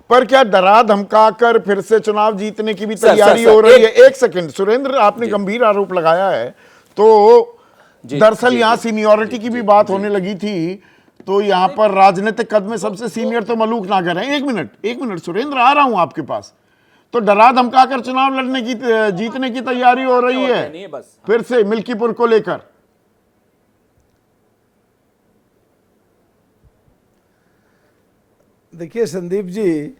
पर क्या डरा धमकाकर फिर से चुनाव जीतने की भी तैयारी हो रही है? एक सेकंड सुरेंद्र, आपने गंभीर आरोप लगाया है, तो दरअसल यहाँ सीनियरिटी की भी बात होने लगी थी, तो यहाँ पर राजनीतिक कद में सबसे सीनियर तो मलूक नागर हैं। एक मिनट सुरेंद्र, आ रहा हूं आपके पास। तो डरा धमकाकर चुनाव लड़ने की, जीतने की तैयारी हो रही है फिर से मिल्कीपुर को लेकर। देखिए संदीप जी,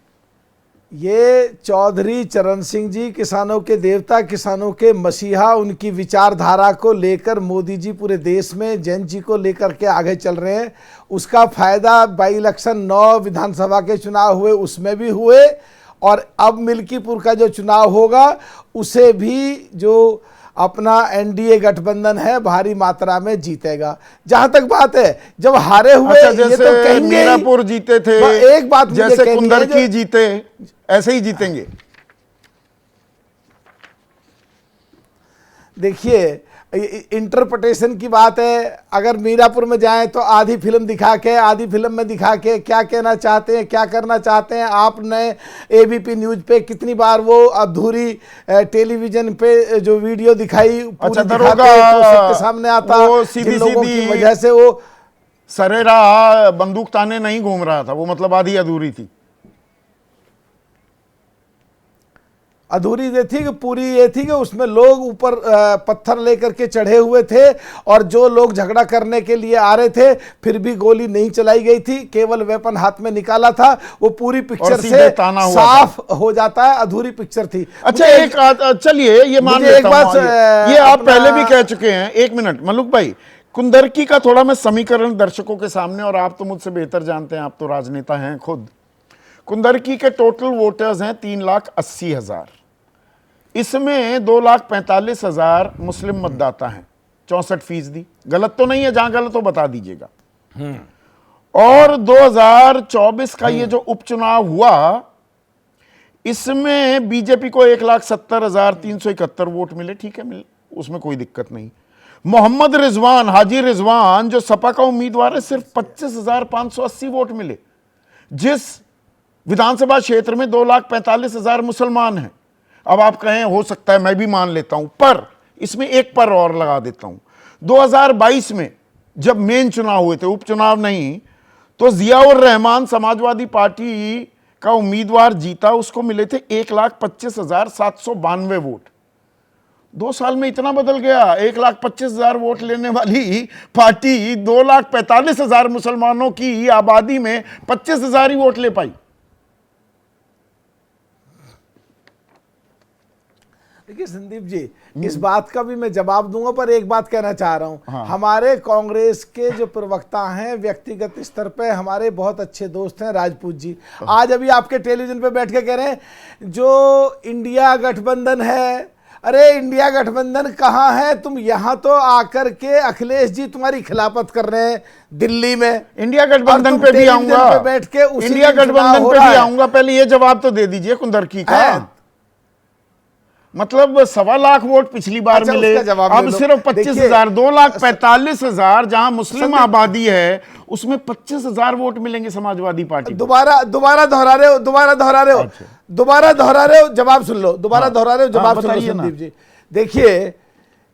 ये चौधरी चरण सिंह जी किसानों के देवता, किसानों के मसीहा, उनकी विचारधारा को लेकर मोदी जी पूरे देश में जैन जी को लेकर के आगे चल रहे हैं। उसका फायदा बाई इलेक्शन 9 विधानसभा के चुनाव हुए उसमें भी हुए, और अब मिल्कीपुर का जो चुनाव होगा उसे भी जो अपना एनडीए गठबंधन है भारी मात्रा में जीतेगा। जहां तक बात है, जब हारे हुए ये तो कहेंगे मीरापुर जीते थे, एक बात जैसे कुंदरकी जीते, ऐसे ही जीतेंगे। देखिए इंटरप्रिटेशन की बात है। अगर मीरापुर में जाएं तो आधी फिल्म में दिखा के क्या कहना चाहते हैं, क्या करना चाहते हैं। आपने एबीपी न्यूज पे कितनी बार वो अधूरी टेलीविजन पे जो वीडियो दिखाई, अच्छा, पूरी दिखाते तो सबके सामने आता, वो सीधी की वजह से वो सरेरा बंदूक ताने नहीं घूम रहा था, वो मतलब आधी अधूरी थी। अधूरी ये थी कि पूरी ये थी कि उसमें लोग ऊपर पत्थर लेकर के चढ़े हुए थे, और जो लोग झगड़ा करने के लिए आ रहे थे फिर भी गोली नहीं चलाई गई थी, केवल वेपन हाथ में निकाला था। वो पूरी पिक्चर से साफ हो जाता है, अधूरी पिक्चर थी। अच्छा, एक चलिए ये मान लेता हूं, ये आप पहले भी कह चुके हैं। एक मिनट मलूक भाई, कुंदरकी का थोड़ा मैं समीकरण दर्शकों के सामने, और आप तो मुझसे बेहतर जानते हैं, आप तो राजनेता हैं खुद। कुंदरकी के टोटल वोटर्स हैं 3,80,000, इसमें 2,45,000 मुस्लिम मतदाता हैं, 64%। गलत तो नहीं है? जहां गलत हो बता दीजिएगा। और 2024 का ये जो उपचुनाव हुआ, इसमें बीजेपी को 1,70,371 वोट मिले। ठीक है, मिले, उसमें कोई दिक्कत नहीं। मोहम्मद रिजवान, हाजी रिजवान जो सपा का उम्मीदवार है, सिर्फ 25,580 वोट मिले, जिस विधानसभा क्षेत्र में 2,45,000 मुसलमान हैं। अब आप कहें हो सकता है, मैं भी मान लेता हूं, पर इसमें एक पर और लगा देता हूं। 2022 में जब मेन चुनाव हुए थे, उपचुनाव नहीं, तो जियाउर रहमान समाजवादी पार्टी का उम्मीदवार जीता, उसको मिले थे 1,25,792 वोट। 2 साल में इतना बदल गया। 1,25,000 वोट लेने वाली पार्टी 2,45,000 मुसलमानों की आबादी में 25,000 ही वोट ले पाई। देखिए संदीप जी, इस बात का भी मैं जवाब दूंगा, पर एक बात कहना चाह रहा हूं। हमारे कांग्रेस के जो प्रवक्ता हैं, व्यक्तिगत स्तर पे हमारे बहुत अच्छे दोस्त हैं राजपूत जी, आज अभी आपके टेलीविजन पे बैठ के कह रहे हैं जो इंडिया गठबंधन है। अरे इंडिया गठबंधन कहाँ है? तुम यहाँ तो आकर के अखिलेश जी तुम्हारी खिलाफत कर रहे हैं दिल्ली में। इंडिया गठबंधन पे भी आऊंगा, बैठ के इंडिया गठबंधन पे भी आऊंगा। पहले ये जवाब तो दे दीजिए कुंदरकी का। मतलब 1.25 लाख वोट पिछली बार मिले, अब सिर्फ 25,000, 2,45,000 जहां मुस्लिम आबादी है, उसमें 25,000 वोट मिलेंगे समाजवादी पार्टी। दोबारा दोहरा रहे हो, जवाब सुन लो। दोहरा रहे हो, जवाब सुन लो संदीप जी। देखिए,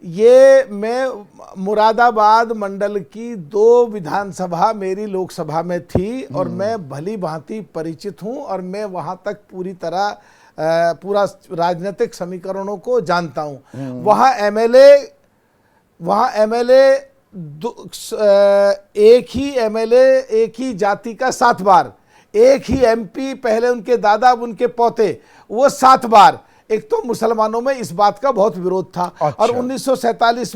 ये मैं मुरादाबाद मंडल की 2 विधानसभा मेरी लोकसभा में थी, और मैं भली भांति परिचित हूं, और मैं वहां तक पूरी तरह पूरा राजनीतिक समीकरणों को जानता हूं। वहां एमएलए एक ही एमएलए एक ही जाति का 7 बार, एक ही एमपी, पहले उनके दादा अब उनके पोते, वो 7 बार। एक तो मुसलमानों में इस बात का बहुत विरोध था। अच्छा। और 1947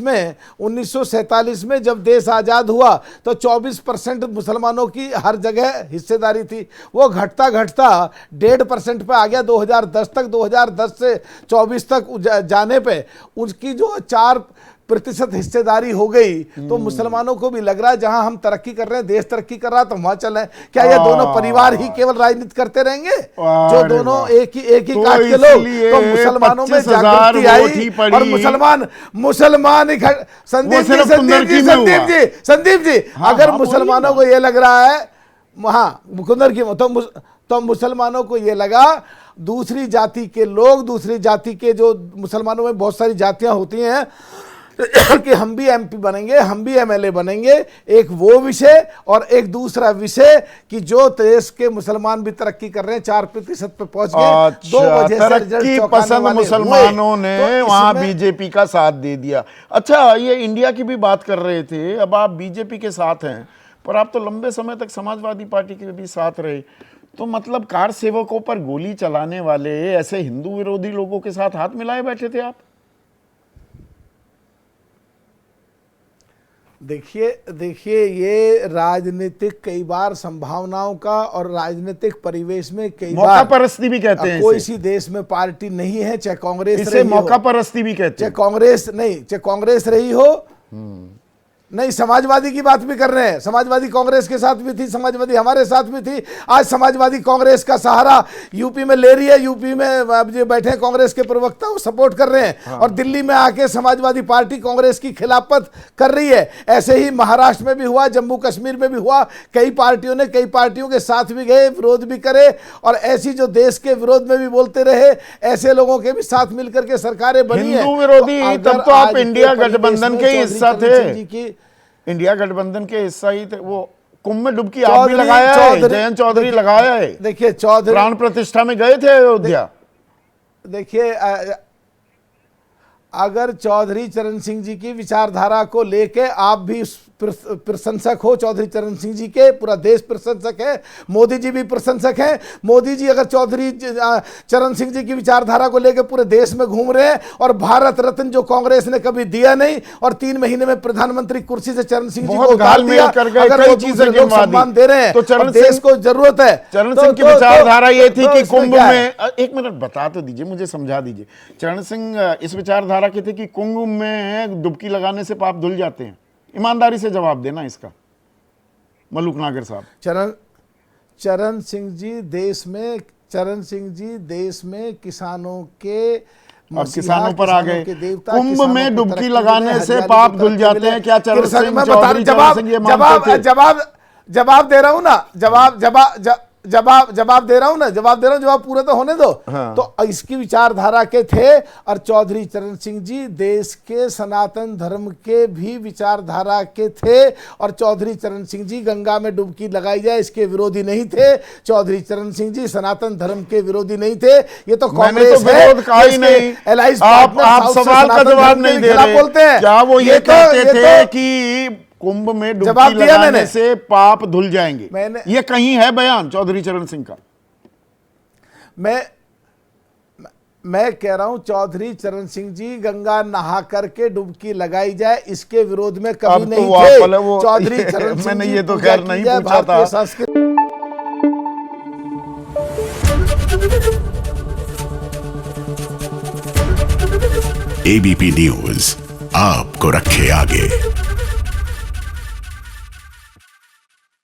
में जब देश आज़ाद हुआ तो 24% मुसलमानों की हर जगह हिस्सेदारी थी, वो घटता 1.5% पे आ गया 2010 तक। 2010 से 24 तक जाने पे उसकी जो 4% हिस्सेदारी हो गई, तो मुसलमानों को भी लग रहा है जहां हम तरक्की कर रहे हैं, देश तरक्की कर रहा है, तो वहां चले। क्या ये दोनों परिवार ही केवल राजनीति करते रहेंगे? जो दोनों एक ही काट के लोग, तो मुसलमानों में जागृति आई, और मुसलमान संदीप जी, अगर मुसलमानों को ये लग रहा है, हाँ कुंदरकी तो मुसलमानों को ये लगा दूसरी जाति के लोग, दूसरी जाति के जो मुसलमानों में बहुत सारी जातियां होती हैं कि हम भी एमपी बनेंगे, हम भी एमएलए बनेंगे। एक वो विषय और एक दूसरा विषय कि जो देश के मुसलमान भी तरक्की कर रहे हैं, 4% पे पहुंच गए। 2 वजह से रिजल्ट तरक्की चौंकाने पसंद वाले मुसलमानों हुए। ने तो वहां इसमें- बीजेपी का साथ दे दिया। अच्छा, ये इंडिया की भी बात कर रहे थे, अब आप बीजेपी के साथ हैं, पर आप तो लंबे समय तक समाजवादी पार्टी के भी साथ रहे, तो मतलब कार सेवकों पर गोली चलाने वाले ऐसे हिंदू विरोधी लोगों के साथ हाथ मिलाए बैठे थे आप? देखिए ये राजनीतिक कई बार संभावनाओं का और राजनीतिक परिवेश में कई मौका बार परस्ती भी कहते हैं कोई इसे। सी देश में पार्टी नहीं है, चाहे कांग्रेस इसे रही हो, मौका परस्ती भी कहते चाहे हैं। कांग्रेस नहीं, चाहे कांग्रेस रही हो, नहीं समाजवादी की बात भी कर रहे हैं। समाजवादी कांग्रेस के साथ भी थी, समाजवादी हमारे साथ भी थी। आज समाजवादी कांग्रेस का सहारा यूपी में ले रही है। यूपी में अब जो बैठे हैं कांग्रेस के प्रवक्ता वो सपोर्ट कर रहे हैं, और दिल्ली में आके समाजवादी पार्टी कांग्रेस की खिलाफत कर रही है। ऐसे ही महाराष्ट्र में भी हुआ, जम्मू कश्मीर में भी हुआ। कई पार्टियों ने कई पार्टियों के साथ भी गए, विरोध भी करे, और ऐसी जो देश के विरोध में भी बोलते रहे, ऐसे लोगों के भी साथ मिलकर के सरकारें बनी है। हिंदू विरोधी, अगर तब तो आप आज के इंडिया परिवेश गठबंधन में के चौधरी हिस्सा चरण थे। सिंह जी की इंडिया गठबंधन के हिस्सा ही थे। वो कुंभ में डुबकी आप भी लगाया है, जयंत चौधरी लगाया है। देखिए चौधरी प्राण प्रतिष्ठा में गए थे अयोध्या। देखिए अगर चौधरी चरण सिंह जी की विचारधारा को लेके आप भी प्रशंसक हो, चौधरी चरण सिंह जी के पूरा देश प्रशंसक है, मोदी जी भी प्रशंसक हैं। मोदी जी अगर चौधरी चरण सिंह जी की विचारधारा को लेकर पूरे देश में घूम रहे हैं, और भारत रत्न जो कांग्रेस ने कभी दिया नहीं, और 3 महीने में प्रधानमंत्री कुर्सी से चरण सिंह जी को उतार दिया, अगर वो दूसरे लोग सम्मान दे रहे हैं तो चरण देश को जरूरत है। चरण सिंह की विचारधारा ये थी कि कुंभ में, एक मिनट बता तो दीजिए, मुझे समझा दीजिए। चरण सिंह इस विचारधारा के थे कि कुंभ में डुबकी लगाने से पाप धुल जाते हैं। ईमानदारी से जवाब देना इसका, मलूक नागर साहब। चरण सिंह जी देश में किसानों के, अब किसानों पर आ गए। देवता, कुंभ में किसानों को डुबकी तरक्की लगाने मिले, से हरियाली पाप को धुल तरक्की जाते मिले। हैं। क्या चरण सिंह, मैं बता चौधरी चरण सिंह ये मानते थे? जवाब दे रहा हूं ना, जवाब दे रहा हूं, जवाब पूरा तो होने दो। हाँ। तो इसकी विचारधारा के थे, और चौधरी चरण सिंह जी देश के सनातन धर्म के भी विचारधारा के थे, और चौधरी चरण सिंह जी गंगा में डुबकी लगाई जाए इसके विरोधी नहीं थे। चौधरी चरण सिंह जी सनातन धर्म के विरोधी नहीं थे। ये तो कांग्रेस तो विरोध कहा ही नहीं। आप सवाल का जवाब नहीं दे रहे। बोलते हैं क्या वो ये कहते थे कि कुंभ में डुबकी लगाने से पाप धुल जाएंगे? ये कहीं है बयान चौधरी चरण सिंह का? मैं कह रहा हूं चौधरी चरण सिंह जी गंगा नहा करके डुबकी लगाई जाए इसके विरोध में कभी नहीं थे। चौधरी चरण सिंह मैंने ये तो खैर नहीं पूछा था। एबीपी न्यूज आपको रखे आगे।